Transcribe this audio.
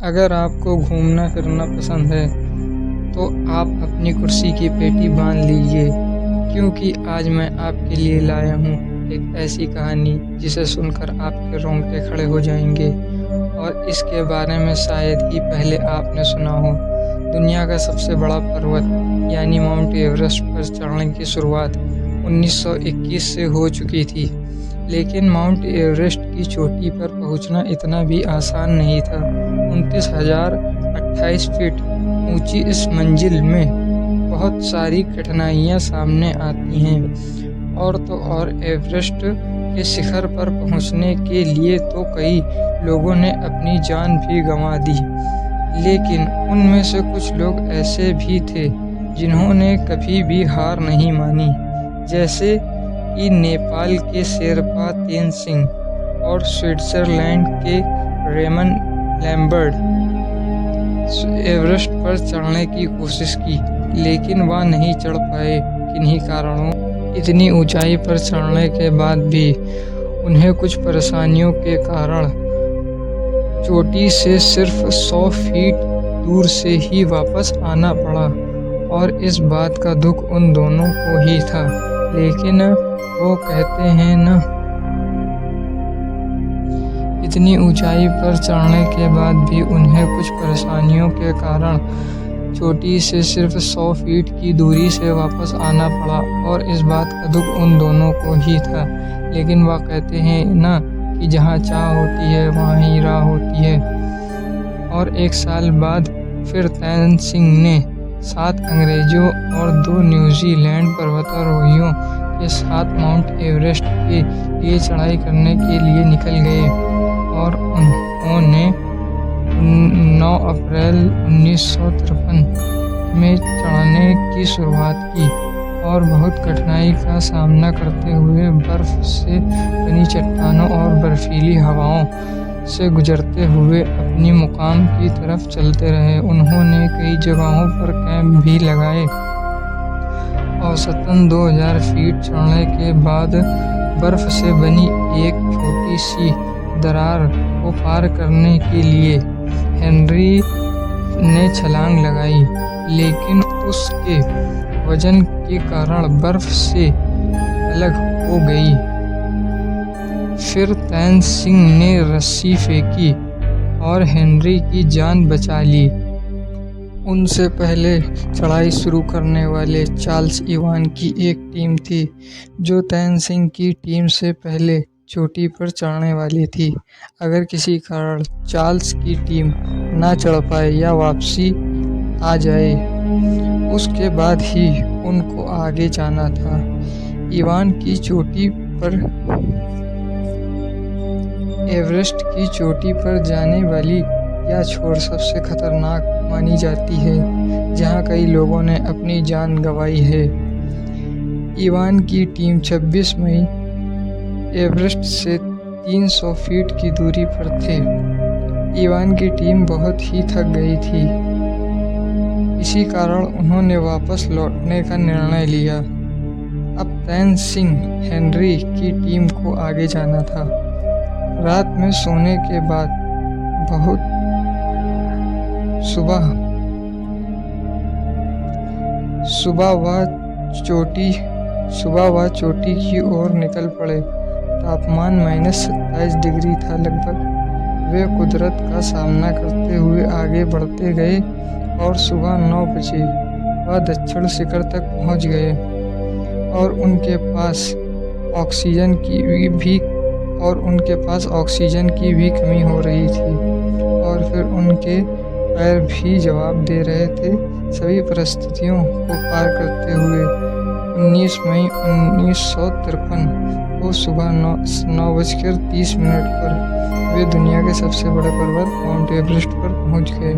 अगर आपको घूमना फिरना पसंद है तो आप अपनी कुर्सी की पेटी बांध लीजिए, क्योंकि आज मैं आपके लिए लाया हूँ एक ऐसी कहानी जिसे सुनकर आपके रोंगटे खड़े हो जाएंगे और इसके बारे में शायद ही पहले आपने सुना हो। दुनिया का सबसे बड़ा पर्वत यानी माउंट एवरेस्ट पर चढ़ने की शुरुआत 1921 से हो चुकी थी, लेकिन माउंट एवरेस्ट की चोटी पर पहुंचना इतना भी आसान नहीं था। 29,028 फीट ऊंची इस मंजिल में बहुत सारी कठिनाइयां सामने आती हैं। और तो और एवरेस्ट के शिखर पर पहुंचने के लिए तो कई लोगों ने अपनी जान भी गंवा दी, लेकिन उनमें से कुछ लोग ऐसे भी थे जिन्होंने कभी भी हार नहीं मानी, जैसे कि नेपाल के शेरपा तेनसिंग और स्विट्जरलैंड के रेमन लैम्बर्ट। एवरेस्ट पर चढ़ने की कोशिश की, लेकिन वह नहीं चढ़ पाए। किन्हीं कारणों इतनी ऊंचाई पर चढ़ने के बाद भी उन्हें कुछ परेशानियों के कारण चोटी से सिर्फ 100 फीट दूर से ही वापस आना पड़ा, और इस बात का दुख उन दोनों को ही था। लेकिन वो कहते हैं न, इतनी ऊंचाई पर चढ़ने के बाद भी उन्हें कुछ परेशानियों के कारण चोटी से सिर्फ 100 फीट की दूरी से वापस आना पड़ा, और इस बात का दुख उन दोनों को ही था। लेकिन वह कहते हैं न कि जहाँ चाह होती है वहाँ ही राह होती है। और 1 साल बाद फिर तेनसिंग ने 7 अंग्रेजों और 2 न्यूजीलैंड पर्वतारोहियों के साथ माउंट एवरेस्ट के लिए चढ़ाई करने के लिए निकल गए, और उन्होंने 9 अप्रैल 1953 में चढ़ने की शुरुआत की, और बहुत कठिनाई का सामना करते हुए बर्फ से बनी चट्टानों और बर्फीली हवाओं से गुजरते हुए अपनी मुकाम की तरफ चलते रहे। उन्होंने कई जगहों पर कैंप भी लगाए। औसतन 2000 फीट चढ़ने के बाद बर्फ से बनी एक छोटी सी दरार को पार करने के लिए हेनरी ने छलांग लगाई, लेकिन उसके वजन के कारण बर्फ से अलग हो गई। फिर तेनसिंग ने रस्सी फेंकी और हेनरी की जान बचा ली। उनसे पहले चढ़ाई शुरू करने वाले चार्ल्स इवान की एक टीम थी, जो तेनसिंग की टीम से पहले चोटी पर चढ़ने वाली थी। अगर किसी कारण चार्ल्स की टीम ना चढ़ पाए या वापसी आ जाए, उसके बाद ही उनको आगे जाना था। इवान की चोटी पर एवरेस्ट की चोटी पर जाने वाली यह छोर सबसे खतरनाक मानी जाती है, जहां कई लोगों ने अपनी जान गंवाई है। इवान की टीम 26 मई एवरेस्ट से 300 फीट की दूरी पर थे। इवान की टीम बहुत ही थक गई थी, इसी कारण उन्होंने वापस लौटने का निर्णय लिया। अब तेनसिंग हेनरी की टीम को आगे जाना था। रात में सोने के बाद बहुत सुबह वह चोटी की ओर निकल पड़े। तापमान -27 डिग्री था लगभग। वे कुदरत का सामना करते हुए आगे बढ़ते गए, और सुबह 9 बजे वह दक्षिण शिखर तक पहुंच गए, और उनके पास ऑक्सीजन की भी कमी हो रही थी, और फिर उनके पैर भी जवाब दे रहे थे सभी परिस्थितियों को पार करते हुए। 19 मई 1953 को सुबह 9:30 पर वे दुनिया के सबसे बड़े पर्वत माउंट एवरेस्ट पर पहुंच गए।